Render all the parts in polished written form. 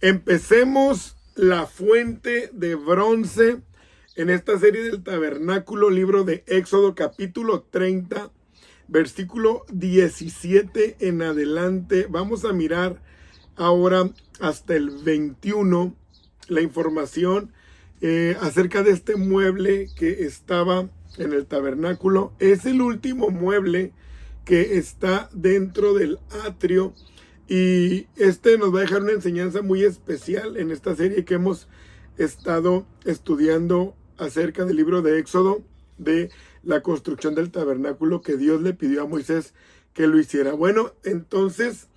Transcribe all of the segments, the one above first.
Empecemos la fuente de bronce en esta serie del tabernáculo, libro de Éxodo capítulo 30, versículo 17 en adelante. Vamos a mirar ahora hasta el 21 la información acerca de este mueble que estaba en el tabernáculo. Es el último mueble que está dentro del atrio. Y nos va a dejar una enseñanza muy especial en esta serie que hemos estado estudiando acerca del libro de Éxodo, de la construcción del tabernáculo que Dios le pidió a Moisés que lo hiciera. Bueno, entonces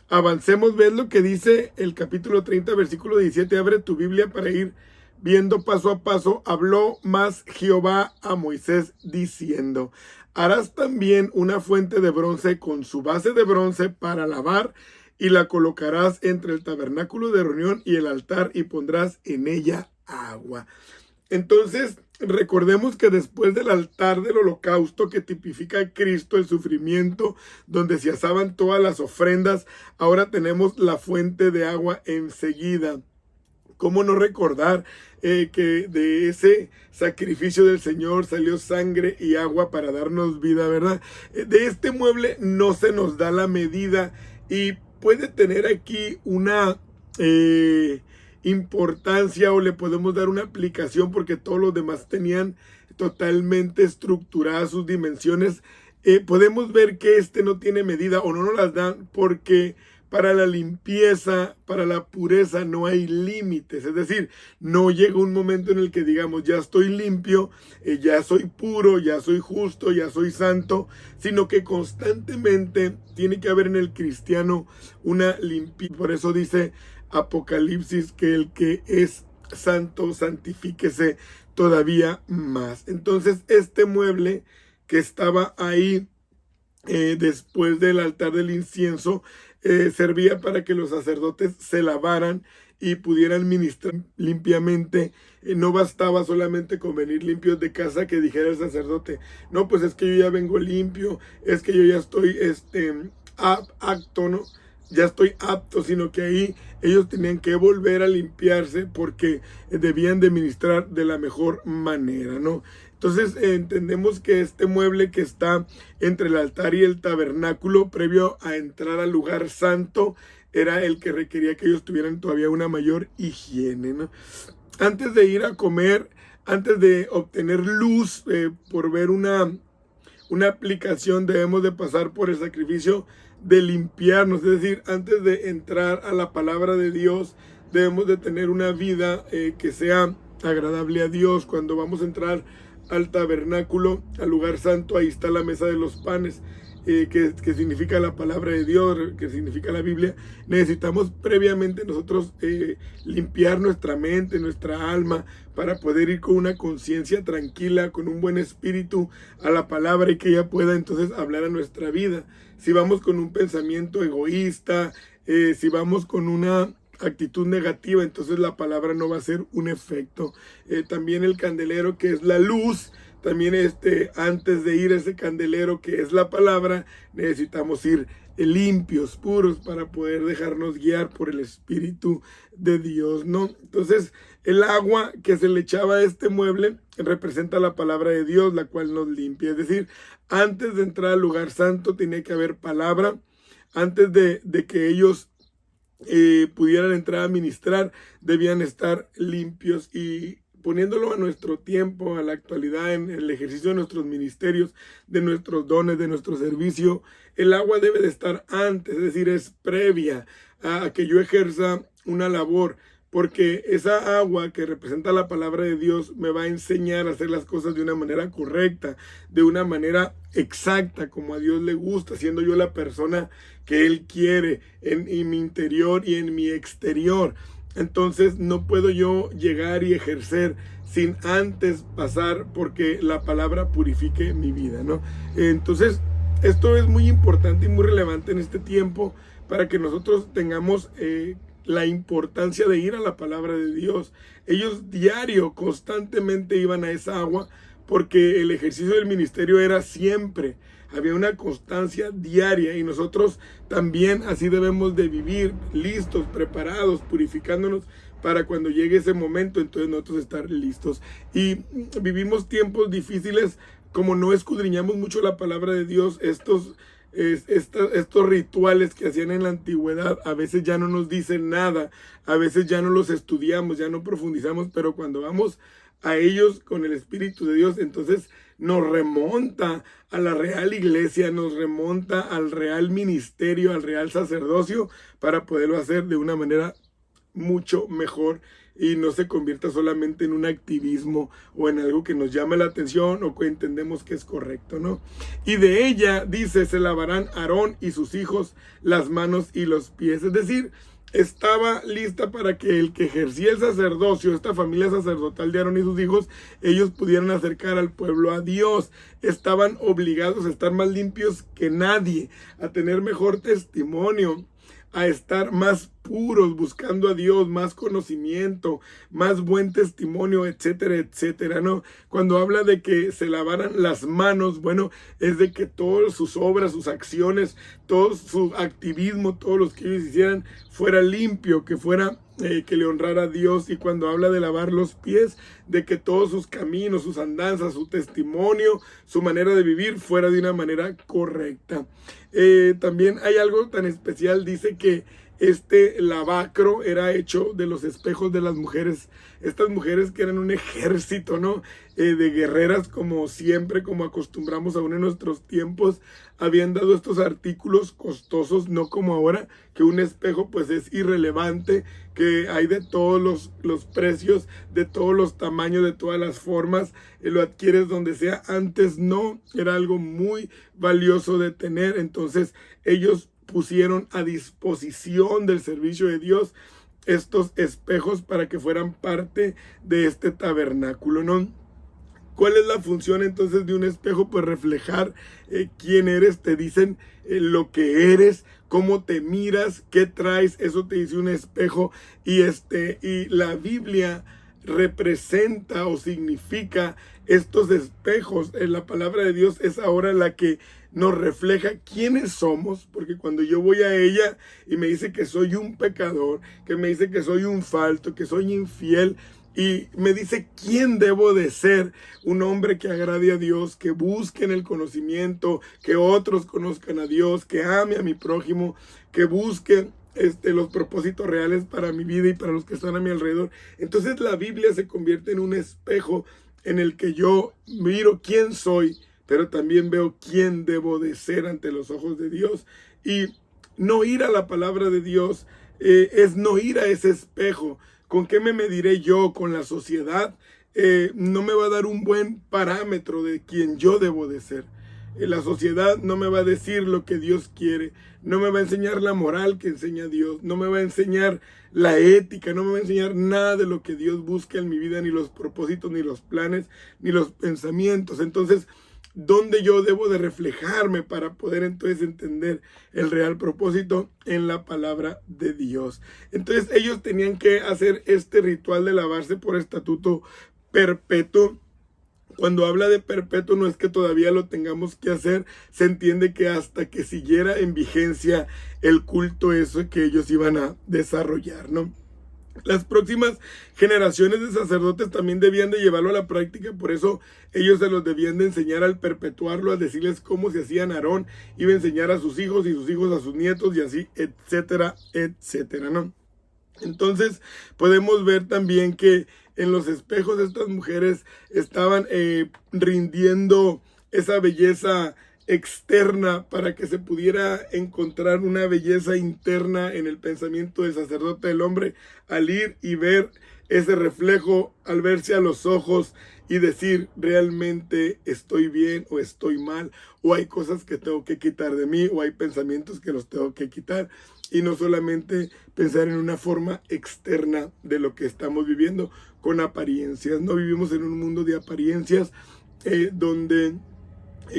avancemos, ves lo que dice el capítulo 30, versículo 17. Abre tu Biblia para ir viendo paso a paso. Habló más Jehová a Moisés diciendo: harás también una fuente de bronce con su base de bronce para lavar, y la colocarás entre el tabernáculo de reunión y el altar, y pondrás en ella agua. Entonces, recordemos que después del altar del holocausto, que tipifica a Cristo, el sufrimiento, donde se asaban todas las ofrendas, ahora tenemos la fuente de agua enseguida. ¿Cómo no recordar que de ese sacrificio del Señor salió sangre y agua para darnos vida, verdad? De este mueble no se nos da la medida, y puede tener aquí una importancia, o le podemos dar una aplicación, porque todos los demás tenían totalmente estructuradas sus dimensiones. Podemos ver que este no tiene medida, o no nos las dan, porque para la limpieza, para la pureza no hay límites. Es decir, no llega un momento en el que digamos, ya estoy limpio, ya soy puro, ya soy justo, ya soy santo, sino que constantemente tiene que haber en el cristiano una limpieza. Por eso dice Apocalipsis que el que es santo, santifíquese todavía más. Entonces, este mueble que estaba ahí después del altar del incienso, servía para que los sacerdotes se lavaran y pudieran ministrar limpiamente. No bastaba solamente con venir limpios de casa, que dijera el sacerdote: no, pues es que yo ya vengo limpio, es que yo ya estoy apto, ¿no? Ya estoy apto, sino que ahí ellos tenían que volver a limpiarse, porque debían de ministrar de la mejor manera, ¿no? Entonces entendemos que este mueble que está entre el altar y el tabernáculo, previo a entrar al lugar santo, era el que requería que ellos tuvieran todavía una mayor higiene, ¿no? Antes de ir a comer, antes de obtener luz, por ver una aplicación, debemos de pasar por el sacrificio de limpiarnos. Es decir, antes de entrar a la palabra de Dios, debemos de tener una vida que sea agradable a Dios. Cuando vamos a entrar al tabernáculo, al lugar santo, ahí está la mesa de los panes, que significa la palabra de Dios, que significa la Biblia. Necesitamos previamente nosotros limpiar nuestra mente, nuestra alma, para poder ir con una conciencia tranquila, con un buen espíritu a la palabra, y que ella pueda entonces hablar a nuestra vida. Si vamos con un pensamiento egoísta, si vamos con una actitud negativa, entonces la palabra no va a ser un efecto. También el candelero, que es la luz, también antes de ir a ese candelero que es la palabra, necesitamos ir limpios, puros, para poder dejarnos guiar por el Espíritu de Dios, ¿no? Entonces, el agua que se le echaba a este mueble representa la palabra de Dios, la cual nos limpia. Es decir, antes de entrar al lugar santo tenía que haber palabra. Antes de que ellos pudieran entrar a ministrar, debían estar limpios. Y poniéndolo a nuestro tiempo, a la actualidad, en el ejercicio de nuestros ministerios, de nuestros dones, de nuestro servicio, el agua debe de estar antes, es decir, es previa a que yo ejerza una labor, porque esa agua que representa la palabra de Dios me va a enseñar a hacer las cosas de una manera correcta, de una manera exacta, como a Dios le gusta, siendo yo la persona que Él quiere en mi interior y en mi exterior. Entonces no puedo yo llegar y ejercer sin antes pasar porque la palabra purifique mi vida, ¿no? Entonces esto es muy importante y muy relevante en este tiempo, para que nosotros tengamos la importancia de ir a la palabra de Dios. Ellos diario, constantemente iban a esa agua, porque el ejercicio del ministerio era siempre había una constancia diaria, y nosotros también así debemos de vivir, listos, preparados, purificándonos para cuando llegue ese momento, entonces nosotros estar listos. Y vivimos tiempos difíciles, como no escudriñamos mucho la palabra de Dios, estos rituales que hacían en la antigüedad a veces ya no nos dicen nada, a veces ya no los estudiamos, ya no profundizamos, pero cuando vamos a ellos con el Espíritu de Dios, entonces nos remonta a la real iglesia, nos remonta al real ministerio, al real sacerdocio, para poderlo hacer de una manera mucho mejor y no se convierta solamente en un activismo o en algo que nos llama la atención o que entendemos que es correcto, ¿no? Y de ella, dice, se lavarán Aarón y sus hijos las manos y los pies. Es decir, estaba lista para que el que ejercía el sacerdocio, esta familia sacerdotal de Aarón y sus hijos, ellos pudieran acercar al pueblo a Dios. Estaban obligados a estar más limpios que nadie, a tener mejor testimonio, a estar más puros, buscando a Dios, más conocimiento, más buen testimonio, etcétera, etcétera, ¿no? Cuando habla de que se lavaran las manos, bueno, es de que todas sus obras, sus acciones, todo su activismo, todos los que ellos hicieran, fuera limpio, que fuera que le honrara a Dios. Y cuando habla de lavar los pies, de que todos sus caminos, sus andanzas, su testimonio, su manera de vivir fuera de una manera correcta. También hay algo tan especial, dice que este lavacro era hecho de los espejos de las mujeres, estas mujeres que eran un ejército, ¿no? De guerreras, como siempre, como acostumbramos aún en nuestros tiempos, habían dado estos artículos costosos, no como ahora, que un espejo pues es irrelevante, que hay de todos los precios, de todos los tamaños, de todas las formas, lo adquieres donde sea. Antes no, era algo muy valioso de tener, entonces ellos pusieron a disposición del servicio de Dios estos espejos para que fueran parte de este tabernáculo, ¿no? ¿Cuál es la función entonces de un espejo? Pues reflejar quién eres. Te dicen lo que eres, cómo te miras, qué traes, eso te dice un espejo. Y la Biblia representa o significa estos espejos. La palabra de Dios es ahora la que nos refleja quiénes somos, porque cuando yo voy a ella y me dice que soy un pecador, que me dice que soy un falto, que soy infiel, y me dice quién debo de ser, un hombre que agrade a Dios, que busque en el conocimiento, que otros conozcan a Dios, que ame a mi prójimo, que busque los propósitos reales para mi vida y para los que están a mi alrededor. Entonces la Biblia se convierte en un espejo en el que yo miro quién soy, pero también veo quién debo de ser ante los ojos de Dios. Y no ir a la palabra de Dios es no ir a ese espejo. ¿Con qué me mediré yo? Con la sociedad. No me va a dar un buen parámetro de quién yo debo de ser. La sociedad no me va a decir lo que Dios quiere. No me va a enseñar la moral que enseña Dios. No me va a enseñar la ética. No me va a enseñar nada de lo que Dios busca en mi vida, ni los propósitos, ni los planes, ni los pensamientos. Entonces, ¿dónde yo debo de reflejarme para poder entonces entender el real propósito? En la palabra de Dios. Entonces ellos tenían que hacer este ritual de lavarse por estatuto perpetuo. Cuando habla de perpetuo no es que todavía lo tengamos que hacer, se entiende que hasta que siguiera en vigencia el culto eso que ellos iban a desarrollar, ¿no? Las próximas generaciones de sacerdotes también debían de llevarlo a la práctica, por eso ellos se los debían de enseñar al perpetuarlo, a decirles cómo se hacían. Aarón iba a enseñar a sus hijos y sus hijos a sus nietos y así, etcétera, etcétera, ¿no? Entonces podemos ver también que en los espejos estas mujeres estaban rindiendo esa belleza externa para que se pudiera encontrar una belleza interna en el pensamiento del sacerdote del hombre, al ir y ver ese reflejo, al verse a los ojos y decir realmente estoy bien o estoy mal, o hay cosas que tengo que quitar de mí, o hay pensamientos que los tengo que quitar, y no solamente pensar en una forma externa de lo que estamos viviendo con apariencias. No vivimos en un mundo de apariencias donde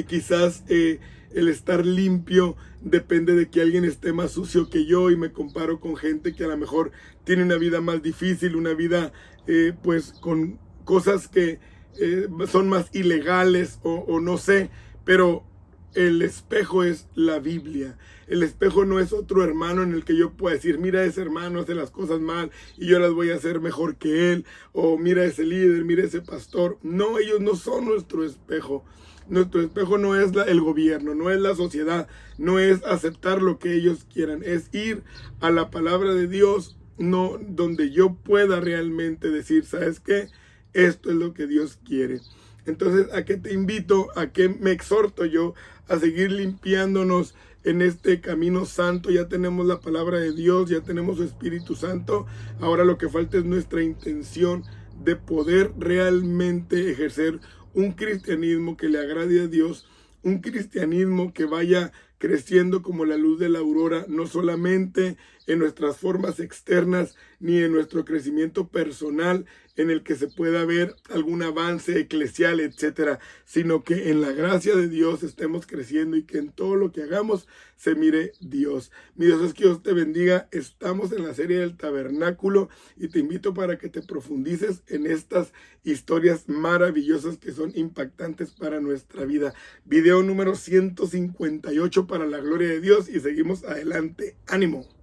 quizás el estar limpio depende de que alguien esté más sucio que yo, y me comparo con gente que a lo mejor tiene una vida más difícil, una vida pues con cosas que son más ilegales o no sé, pero el espejo es la Biblia. El espejo no es otro hermano en el que yo pueda decir, mira, ese hermano hace las cosas mal y yo las voy a hacer mejor que él. O mira ese líder, mira ese pastor. No, ellos no son nuestro espejo. Nuestro espejo no es el gobierno, no es la sociedad, no es aceptar lo que ellos quieran. Es ir a la palabra de Dios, no donde yo pueda realmente decir, ¿sabes qué? Esto es lo que Dios quiere. Entonces, ¿a qué te invito? ¿A qué me exhorto yo? A seguir limpiándonos en este camino santo. Ya tenemos la palabra de Dios, ya tenemos su Espíritu Santo. Ahora lo que falta es nuestra intención de poder realmente ejercer un cristianismo que le agrade a Dios, un cristianismo que vaya creciendo como la luz de la aurora, no solamente en nuestras formas externas ni en nuestro crecimiento personal en el que se pueda ver algún avance eclesial, etcétera, sino que en la gracia de Dios estemos creciendo y que en todo lo que hagamos se mire Dios. Mi Dios, es que Dios te bendiga. Estamos en la serie del tabernáculo y te invito para que te profundices en estas historias maravillosas que son impactantes para nuestra vida. Video número 158 para la gloria de Dios y seguimos adelante. ¡Ánimo!